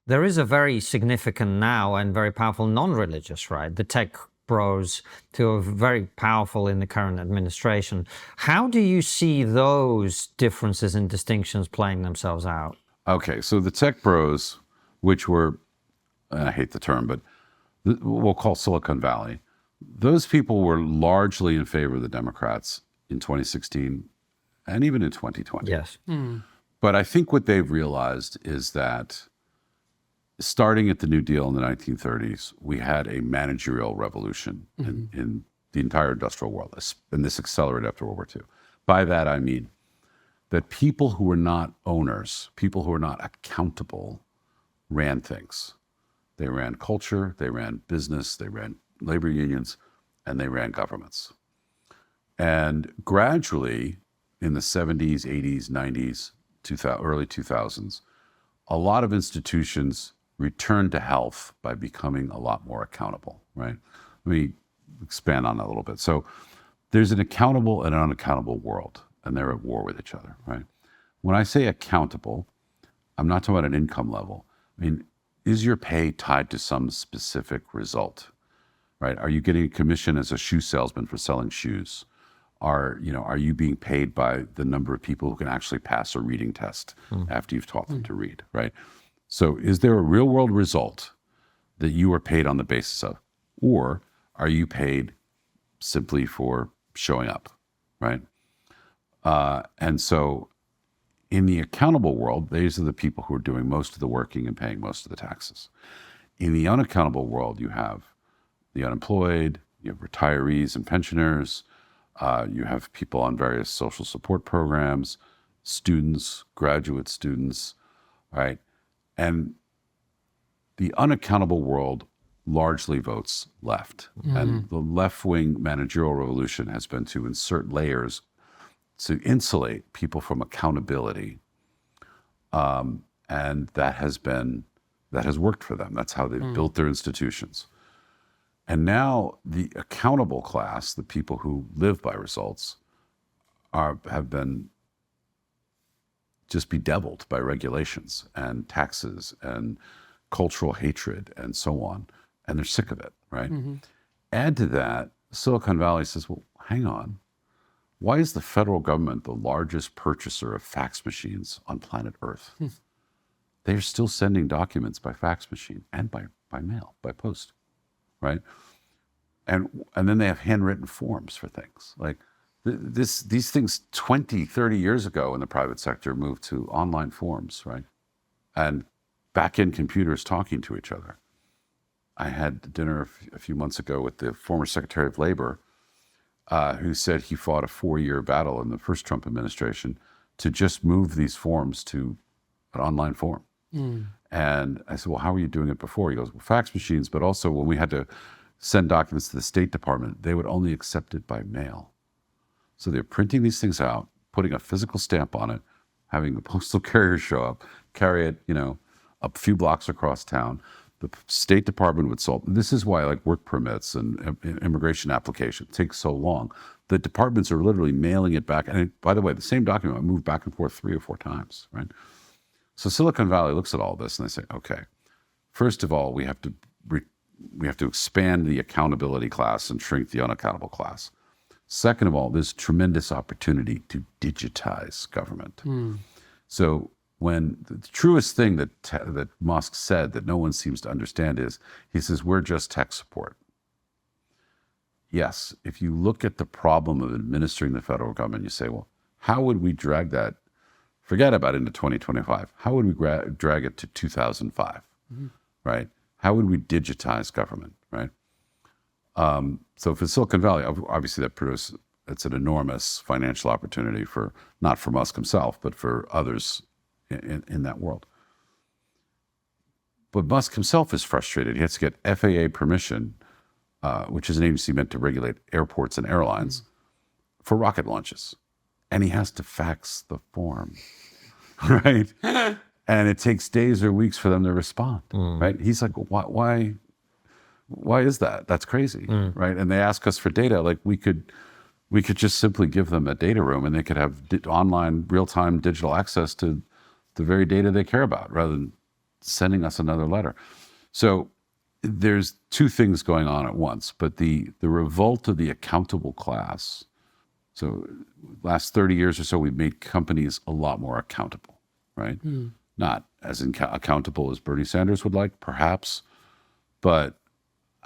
There is a very significant now and very powerful non-religious right, the tech bros, who are very powerful in the current administration. How do you see those differences and distinctions playing themselves out? Okay, so the tech bros, which were, and I hate the term, but we'll call Silicon Valley, those people were largely in favor of the Democrats in 2016 and even in 2020. Yes. But I think what they've realized is that starting at the New Deal in the 1930s, we had a managerial revolution in the entire industrial world, and this accelerated after World War II. By that, I mean that people who were not owners, people who were not accountable, ran things. They ran culture, they ran business, they ran labor unions, and they ran governments. And gradually, in the 70s, 80s, 90s, early 2000s, a lot of institutions returned to health by becoming a lot more accountable, right? Let me expand on that a little bit. So there's an accountable and an unaccountable world, and they're at war with each other, right? When I say accountable, I'm not talking about an income level. I mean, is your pay tied to some specific result, right? Are you getting a commission as a shoe salesman for selling shoes? Are you being paid by the number of people who can actually pass a reading test after you've taught them to read, right? So is there a real world result that you are paid on the basis of, or are you paid simply for showing up, right? And so in the accountable world, these are the people who are doing most of the working and paying most of the taxes. In the unaccountable world, you have the unemployed, you have retirees and pensioners, you have people on various social support programs, students, graduate students, right? And the unaccountable world largely votes left. And the left-wing managerial revolution has been to insert layers to insulate people from accountability. And that has worked for them. That's how they've built their institutions. And now the accountable class, the people who live by results, have been just bedeviled by regulations and taxes and cultural hatred and so on. And they're sick of it, right? Add to that, Silicon Valley says, well, hang on. Why is the federal government the largest purchaser of fax machines on planet Earth? They're still sending documents by fax machine and by mail, by post, right? And then they have handwritten forms for things. Like these things 20, 30 years ago in the private sector moved to online forms, right? And back-end computers talking to each other. I had dinner a few months ago with the former Secretary of Labor, who said he fought a 4-year battle in the first Trump administration to just move these forms to an online form. And I said, well, how were you doing it before? He goes, well, fax machines, but also when we had to send documents to the State Department, they would only accept it by mail. So they're printing these things out, putting a physical stamp on it, having the postal carrier show up, carry it, a few blocks across town. The State Department would solve. This is why, like, work permits and immigration application takes so long. The departments are literally mailing it back. And by the way, the same document moved back and forth 3 or 4 times, right? So Silicon Valley looks at all this and they say, okay, first of all, we have to expand the accountability class and shrink the unaccountable class. Second of all, there's tremendous opportunity to digitize government. So when the truest thing that Musk said that no one seems to understand is, he says, we're just tech support. Yes, if you look at the problem of administering the federal government, you say, well, how would we drag that, forget about it, into 2025? How would we drag it to 2005, right? How would we digitize government, right? So for Silicon Valley, obviously it's an enormous financial opportunity not for Musk himself, but for others in that world. But Musk himself is frustrated. He has to get FAA permission, which is an agency meant to regulate airports and airlines, for rocket launches. And he has to fax the form, right? And it takes days or weeks for them to respond, right? He's like, why is that? That's crazy, right? And they ask us for data. Like, we could just simply give them a data room and they could have online real-time digital access to the very data they care about, rather than sending us another letter. So there's two things going on at once, but the revolt of the accountable class. So last 30 years or so, we've made companies a lot more accountable, right? Not as accountable as Bernie Sanders would like, perhaps, but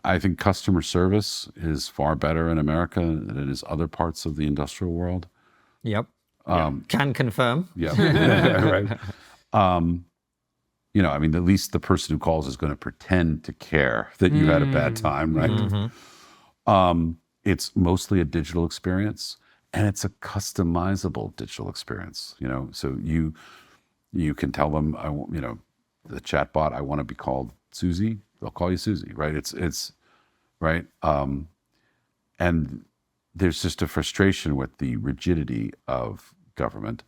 I think customer service is far better in America than it is other parts of the industrial world. Yep. Can confirm. Yeah, right. You know, I mean, at least the person who calls is going to pretend to care that you had a bad time, right? It's mostly a digital experience, and it's a customizable digital experience. You know, so you can tell them, you know, the chatbot, I want to be called Susie. They'll call you Susie, right? It's right. And there's just a frustration with the rigidity of government.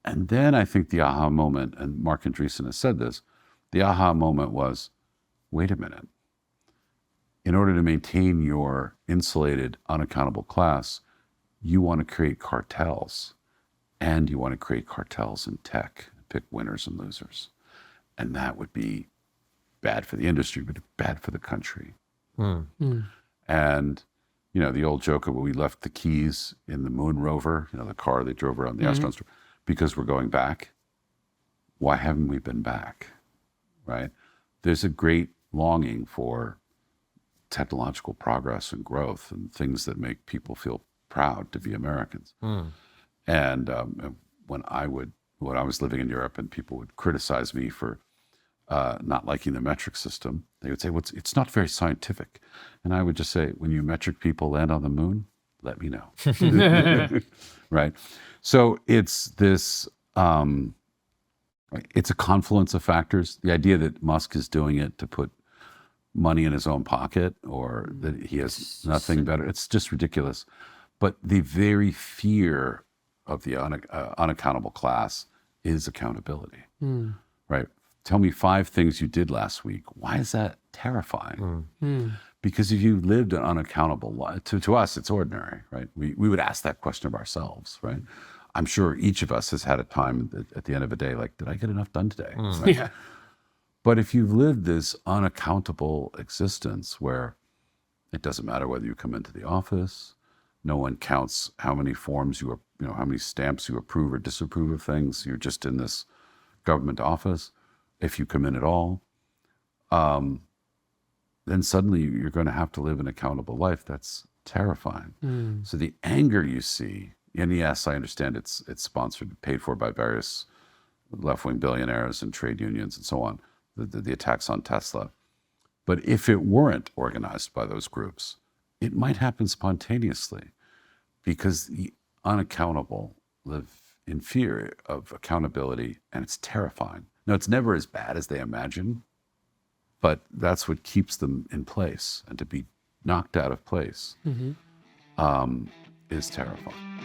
And then I think the aha moment, and Mark Andreessen has said this, the aha moment was, wait a minute. In order to maintain your insulated, unaccountable class, you want to create cartels, and you want to create cartels in tech, pick winners and losers. And that would be bad for the industry, but bad for the country. And, you know, the old joke of we left the keys in the moon rover, you know, the car they drove around the astronauts, because we're going back. Why haven't we been back, right? There's a great longing for technological progress and growth and things that make people feel proud to be Americans. And when I was living in Europe and people would criticize me for not liking the metric system, they would say, well, it's not very scientific. And I would just say, when you metric people land on the moon, let me know. Right? So it's this, it's a confluence of factors. The idea that Musk is doing it to put money in his own pocket or that he has nothing better, it's just ridiculous. But the very fear of the unaccountable class is accountability, right? Tell me 5 things you did last week. Why is that terrifying? Because if you lived an unaccountable life, to us, it's ordinary, right? We would ask that question of ourselves, right? I'm sure each of us has had a time at the end of a day, like, did I get enough done today? Right? Yeah. But if you've lived this unaccountable existence where it doesn't matter whether you come into the office, no one counts how many forms you know, how many stamps you approve or disapprove of things, you're just in this government office, if you come in at all, then suddenly you're going to have to live an accountable life. That's terrifying. So the anger you see, and yes, I understand it's sponsored, paid for by various left-wing billionaires and trade unions and so on, the attacks on Tesla. But if it weren't organized by those groups, it might happen spontaneously because the unaccountable live in fear of accountability, and it's terrifying. Now, it's never as bad as they imagine, but that's what keeps them in place, and to be knocked out of place is terrifying.